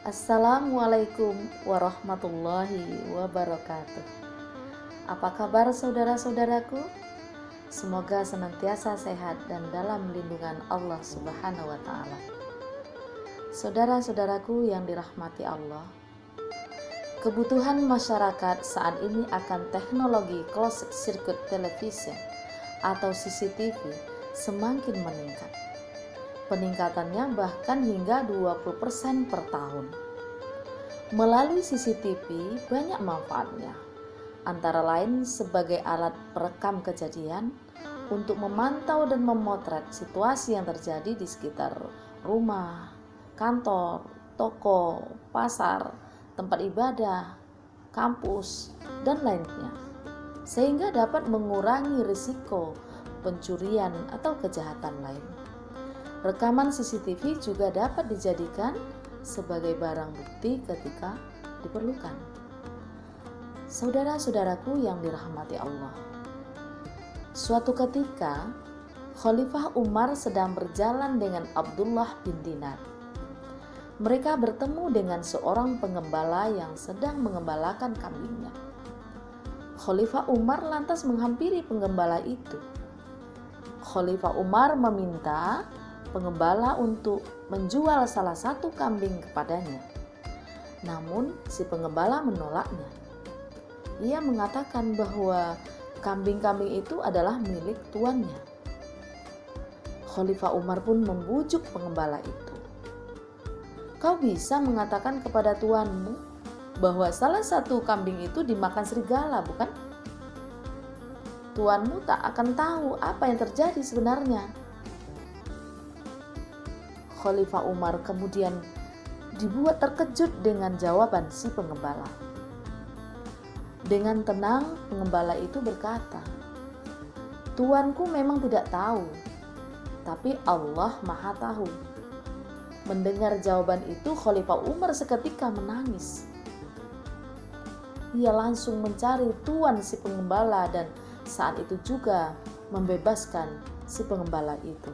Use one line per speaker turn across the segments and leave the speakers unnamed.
Assalamualaikum warahmatullahi wabarakatuh. Apa kabar saudara-saudaraku? Semoga senantiasa sehat dan dalam lindungan Allah Subhanahu wa taala. Saudara-saudaraku yang dirahmati Allah, kebutuhan masyarakat saat ini akan teknologi closed circuit television atau CCTV semakin meningkat. Peningkatannya bahkan hingga 20% per tahun. Melalui CCTV banyak manfaatnya, antara lain sebagai alat perekam kejadian untuk memantau dan memotret situasi yang terjadi di sekitar rumah, kantor, toko, pasar, tempat ibadah, kampus, dan lainnya, sehingga dapat mengurangi risiko pencurian atau kejahatan lain. Rekaman CCTV juga dapat dijadikan sebagai barang bukti ketika diperlukan. Saudara-saudaraku yang dirahmati Allah, suatu ketika Khalifah Umar sedang berjalan dengan Abdullah bin Dinar. Mereka bertemu dengan seorang pengembala yang sedang mengembalakan kambingnya. Khalifah Umar lantas menghampiri pengembala itu. Khalifah Umar meminta pengembala untuk menjual salah satu kambing kepadanya. Namun si pengembala menolaknya. Ia mengatakan bahwa kambing-kambing itu adalah milik tuannya. Khalifah Umar pun membujuk pengembala itu. Kau bisa mengatakan kepada tuanmu bahwa salah satu kambing itu dimakan serigala, bukan? Tuanmu tak akan tahu apa yang terjadi sebenarnya. Khalifah Umar kemudian dibuat terkejut dengan jawaban si pengembala. Dengan tenang, pengembala itu berkata, "Tuanku memang tidak tahu, tapi Allah Maha Tahu." Mendengar jawaban itu, Khalifah Umar seketika menangis. Ia langsung mencari tuan si pengembala dan saat itu juga membebaskan si pengembala itu.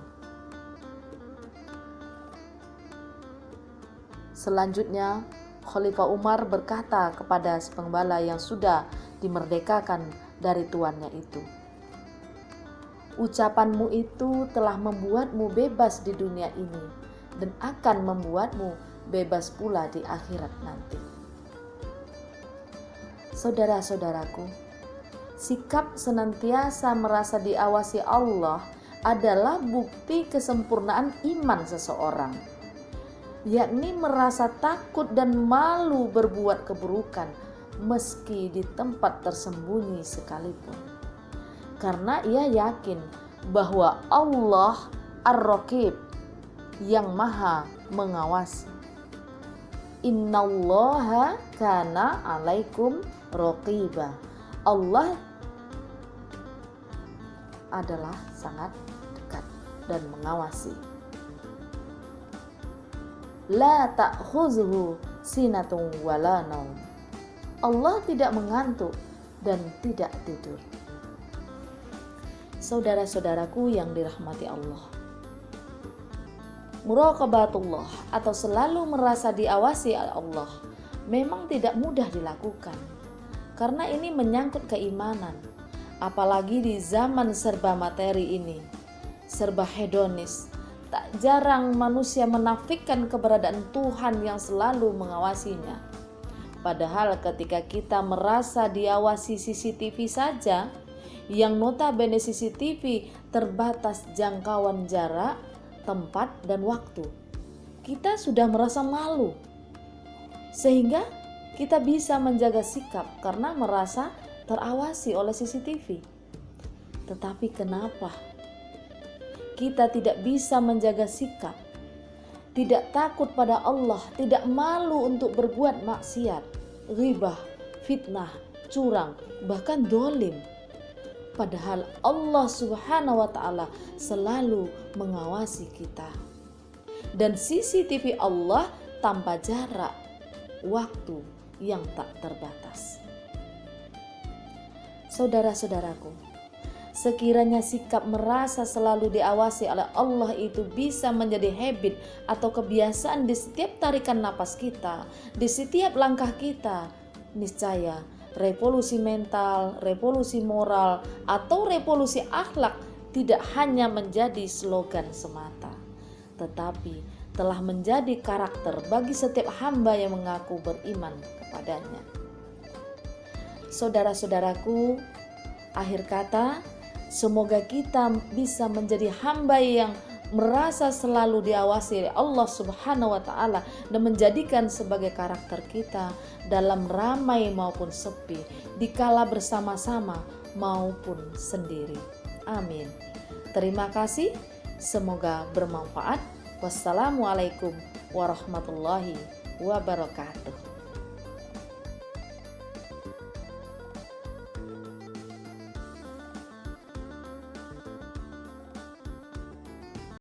Selanjutnya, Khalifah Umar berkata kepada si pengembala yang sudah dimerdekakan dari tuannya itu, "Ucapanmu itu telah membuatmu bebas di dunia ini dan akan membuatmu bebas pula di akhirat nanti." Saudara-saudaraku, sikap senantiasa merasa diawasi Allah adalah bukti kesempurnaan iman seseorang, yakni merasa takut dan malu berbuat keburukan meski di tempat tersembunyi sekalipun, karena ia yakin bahwa Allah Ar-Raqib yang maha mengawasi. Innallaha kana alaikum raqiba. Allah adalah sangat dekat dan mengawasi. La ta'khuzhu sinatun wala naum. Allah tidak mengantuk dan tidak tidur. Saudara-saudaraku yang dirahmati Allah, muraqabatullah atau selalu merasa diawasi Allah memang tidak mudah dilakukan, karena ini menyangkut keimanan, apalagi di zaman serba materi ini, serba hedonis. Tak jarang manusia menafikan keberadaan Tuhan yang selalu mengawasinya. Padahal ketika kita merasa diawasi CCTV saja, yang notabene CCTV terbatas jangkauan jarak, tempat, dan waktu, kita sudah merasa malu. Sehingga kita bisa menjaga sikap karena merasa terawasi oleh CCTV. Tetapi kenapa kita tidak bisa menjaga sikap, tidak takut pada Allah, tidak malu untuk berbuat maksiat, ghibah, fitnah, curang, bahkan dolim? Padahal Allah Subhanahu wa ta'ala selalu mengawasi kita. Dan CCTV Allah tanpa jarak waktu yang tak terbatas. Saudara-saudaraku, Sekiranya sikap merasa selalu diawasi oleh Allah itu bisa menjadi habit atau kebiasaan di setiap tarikan napas kita, di setiap langkah kita, niscaya revolusi mental, revolusi moral, atau revolusi akhlak tidak hanya menjadi slogan semata, tetapi telah menjadi karakter bagi setiap hamba yang mengaku beriman kepadanya. Saudara-saudaraku, akhir kata, semoga kita bisa menjadi hamba yang merasa selalu diawasi oleh Allah Subhanahu wa Ta'ala dan menjadikan sebagai karakter kita dalam ramai maupun sepi, dikala bersama-sama maupun sendiri. Amin. Terima kasih, semoga bermanfaat. Wassalamualaikum warahmatullahi wabarakatuh.